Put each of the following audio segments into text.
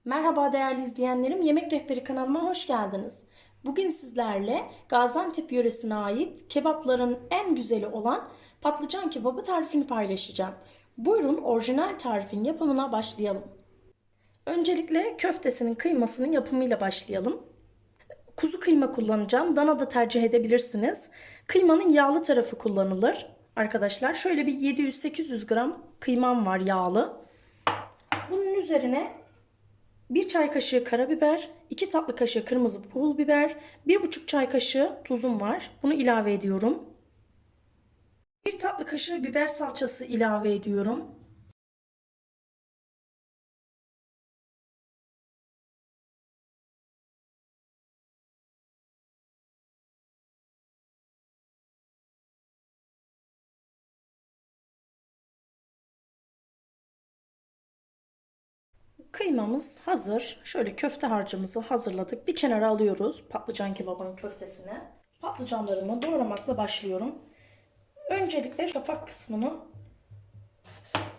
Merhaba değerli izleyenlerim, Yemek Rehberi kanalıma hoş geldiniz. Bugün sizlerle Gaziantep yöresine ait kebapların en güzeli olan patlıcan kebabı tarifini paylaşacağım. Buyurun orijinal tarifin yapımına başlayalım. Öncelikle köftesinin kıymasının yapımıyla başlayalım. Kuzu kıyma kullanacağım. Dana da tercih edebilirsiniz. Kıymanın yağlı tarafı kullanılır. Arkadaşlar şöyle bir 700-800 gram kıymam var yağlı. Bunun üzerine 1 çay kaşığı karabiber, 2 tatlı kaşığı kırmızı pul biber, 1,5 çay kaşığı tuzum var. Bunu ilave ediyorum. 1 tatlı kaşığı biber salçası ilave ediyorum. Kıymamız hazır. Şöyle köfte harcımızı hazırladık. Bir kenara alıyoruz patlıcan kebabının köftesine. Patlıcanlarımı doğramakla başlıyorum. Öncelikle kapak kısmını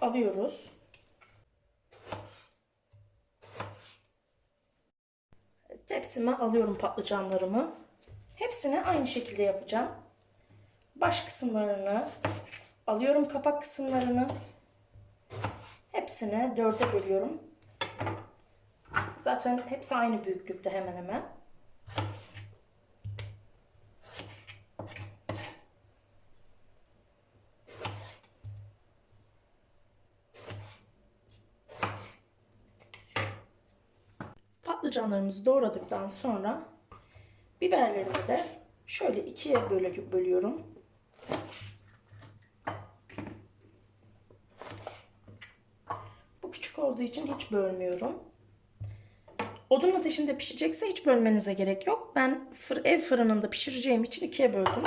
alıyoruz. Tepsime alıyorum patlıcanlarımı. Hepsini aynı şekilde yapacağım. Baş kısımlarını alıyorum, kapak kısımlarını. Hepsini dörde bölüyorum. Zaten hepsi aynı büyüklükte hemen hemen. Patlıcanlarımızı doğradıktan sonra biberlerimi de şöyle ikiye bölüyorum. Bu küçük olduğu için hiç bölmüyorum. Odun ateşinde pişecekse hiç bölmenize gerek yok. Ben ev fırınında pişireceğim için ikiye böldüm.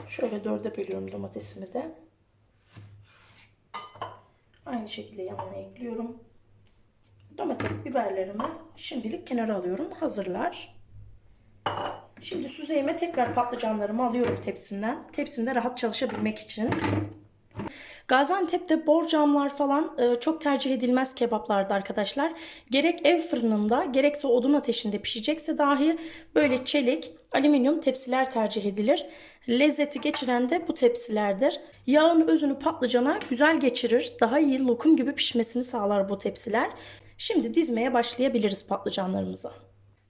Şöyle dörde bölüyorum domatesimi de. Aynı şekilde yanına ekliyorum. Domates biberlerimi şimdilik kenara alıyorum. Hazırlar. Şimdi süzeyime tekrar patlıcanlarımı alıyorum tepsimden. Tepsimde rahat çalışabilmek için. Gaziantep'te borcamlar falan çok tercih edilmez kebaplarda arkadaşlar. Gerek ev fırınında gerekse odun ateşinde pişecekse dahi böyle çelik, alüminyum tepsiler tercih edilir. Lezzeti geçiren de bu tepsilerdir. Yağın özünü patlıcana güzel geçirir. Daha iyi lokum gibi pişmesini sağlar bu tepsiler. Şimdi dizmeye başlayabiliriz patlıcanlarımıza.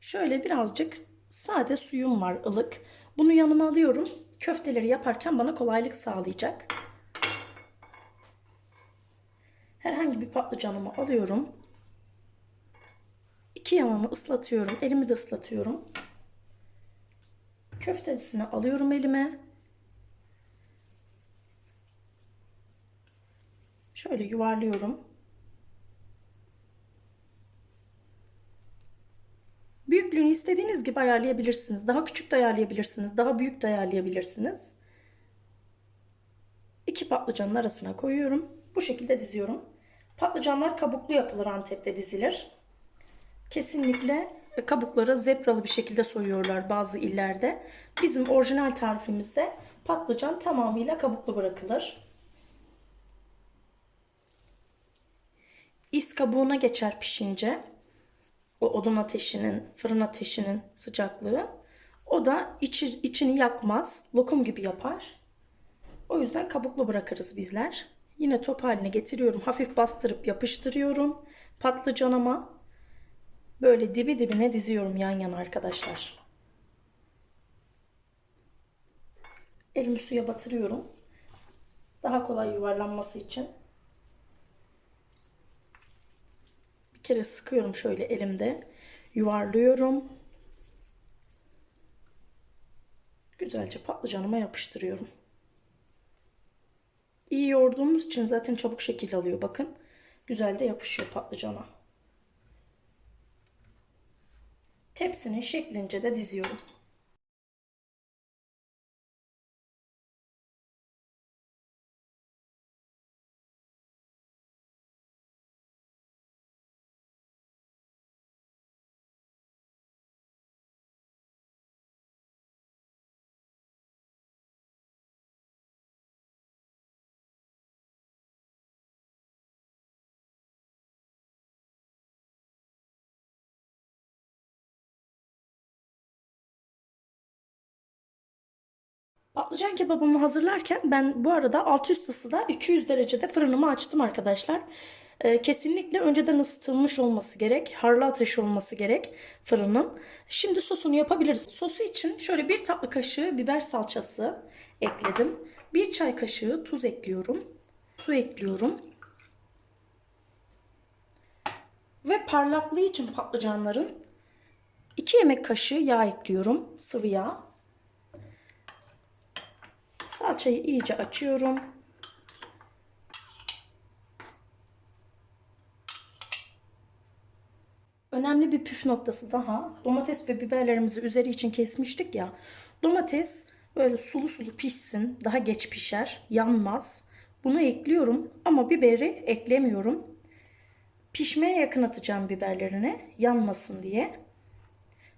Şöyle birazcık sade suyum var ılık. Bunu yanıma alıyorum. Köfteleri yaparken bana kolaylık sağlayacak. Herhangi bir patlıcanımı alıyorum. İki yanını ıslatıyorum. Elimi de ıslatıyorum. Köftesini alıyorum elime. Şöyle yuvarlıyorum. Büyüklüğünü istediğiniz gibi ayarlayabilirsiniz. Daha küçük de ayarlayabilirsiniz. Daha büyük de ayarlayabilirsiniz. İki patlıcanın arasına koyuyorum. Bu şekilde diziyorum. Patlıcanlar kabuklu yapılır, Antep'te dizilir. Kesinlikle kabukları zebralı bir şekilde soyuyorlar bazı illerde. Bizim orijinal tarifimizde patlıcan tamamıyla kabuklu bırakılır. İz kabuğuna geçer pişince. O odun ateşinin, fırın ateşinin sıcaklığı. O da içini yakmaz. Lokum gibi yapar. O yüzden kabuklu bırakırız bizler. Yine top haline getiriyorum. Hafif bastırıp yapıştırıyorum. Patlıcanıma böyle dibi dibine diziyorum yan yana arkadaşlar. Elimi suya batırıyorum. Daha kolay yuvarlanması için. Bir kere sıkıyorum şöyle elimde. Yuvarlıyorum. Güzelce patlıcanıma yapıştırıyorum. İyi yoğurduğumuz için zaten çabuk şekil alıyor bakın. Güzel de yapışıyor patlıcana. Tepsinin şeklince de diziyorum. Patlıcan kebabımı hazırlarken ben bu arada alt üst ısıda 200 derecede fırınımı açtım arkadaşlar. Kesinlikle önceden ısıtılmış olması gerek. Harlı ateş olması gerek fırının. Şimdi sosunu yapabiliriz. Sosu için şöyle 1 tatlı kaşığı biber salçası ekledim. 1 çay kaşığı tuz ekliyorum. Su ekliyorum. Ve parlaklığı için patlıcanların 2 yemek kaşığı yağ ekliyorum. Sıvı yağ. Salçayı iyice açıyorum. Önemli bir püf noktası daha. Domates ve biberlerimizi üzeri için kesmiştik ya. Domates böyle sulu sulu pişsin. Daha geç pişer. Yanmaz. Bunu ekliyorum ama biberi eklemiyorum. Pişmeye yakın atacağım biberlerine. Yanmasın diye.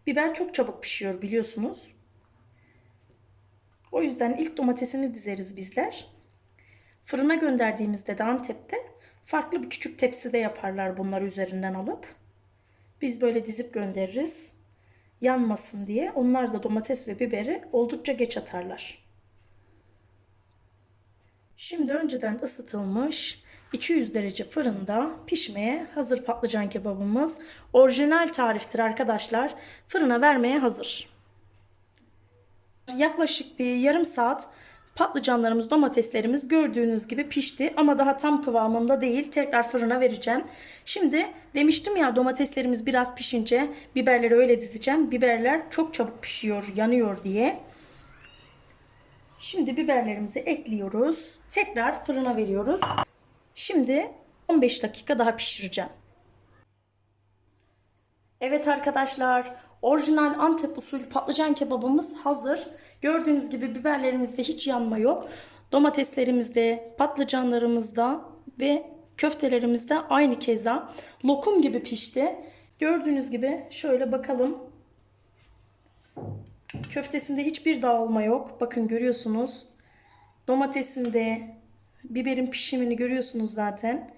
Biber çok çabuk pişiyor biliyorsunuz. O yüzden ilk domatesini dizeriz bizler. Fırına gönderdiğimizde de Antep'te farklı bir küçük tepside yaparlar bunları üzerinden alıp. Biz böyle dizip göndeririz. Yanmasın diye. Onlar da domates ve biberi oldukça geç atarlar. Şimdi önceden ısıtılmış 200 derece fırında pişmeye hazır patlıcan kebabımız. Orijinal tariftir arkadaşlar. Fırına vermeye hazır. Yaklaşık bir yarım saat patlıcanlarımız, domateslerimiz gördüğünüz gibi pişti ama daha tam kıvamında değil. Tekrar fırına vereceğim. Şimdi demiştim ya domateslerimiz biraz pişince biberleri öyle dizeceğim. Biberler çok çabuk pişiyor, yanıyor diye. Şimdi biberlerimizi ekliyoruz. Tekrar fırına veriyoruz. Şimdi 15 dakika daha pişireceğim. Evet arkadaşlar, orijinal Antep usulü patlıcan kebabımız hazır. Gördüğünüz gibi biberlerimizde hiç yanma yok. Domateslerimizde, patlıcanlarımızda ve köftelerimizde aynı keza lokum gibi pişti. Gördüğünüz gibi şöyle bakalım. Köftesinde hiçbir dağılma yok. Bakın görüyorsunuz. Domatesinde, biberin pişimini görüyorsunuz zaten.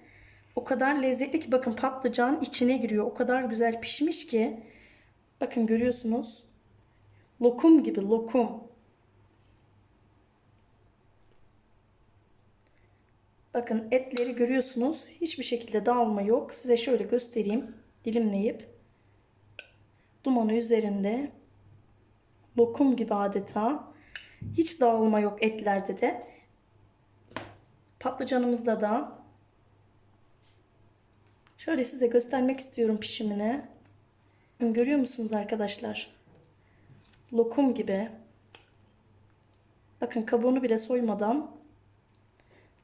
O kadar lezzetli ki bakın patlıcan içine giriyor. O kadar güzel pişmiş ki. Bakın görüyorsunuz. Lokum gibi lokum. Bakın etleri görüyorsunuz. Hiçbir şekilde dağılma yok. Size şöyle göstereyim. Dilimleyip. Dumanı üzerinde. Lokum gibi adeta. Hiç dağılma yok etlerde de. Patlıcanımızda da. Şöyle size göstermek istiyorum pişimini. Bakın görüyor musunuz arkadaşlar? Lokum gibi. Bakın kabuğunu bile soymadan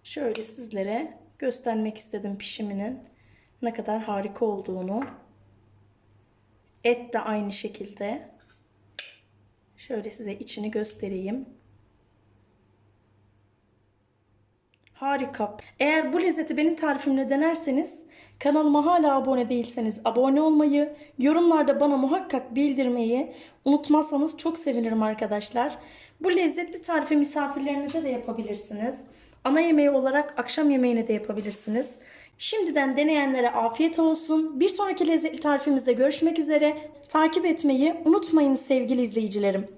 şöyle sizlere göstermek istedim pişiminin ne kadar harika olduğunu. Et de aynı şekilde. Şöyle size içini göstereyim. Harika. Eğer bu lezzeti benim tarifimle denerseniz, kanalıma hala abone değilseniz abone olmayı, yorumlarda bana muhakkak bildirmeyi unutmazsanız çok sevinirim arkadaşlar. Bu lezzetli tarifi misafirlerinize de yapabilirsiniz. Ana yemeği olarak akşam yemeğine de yapabilirsiniz. Şimdiden deneyenlere afiyet olsun. Bir sonraki lezzetli tarifimizde görüşmek üzere. Takip etmeyi unutmayın sevgili izleyicilerim.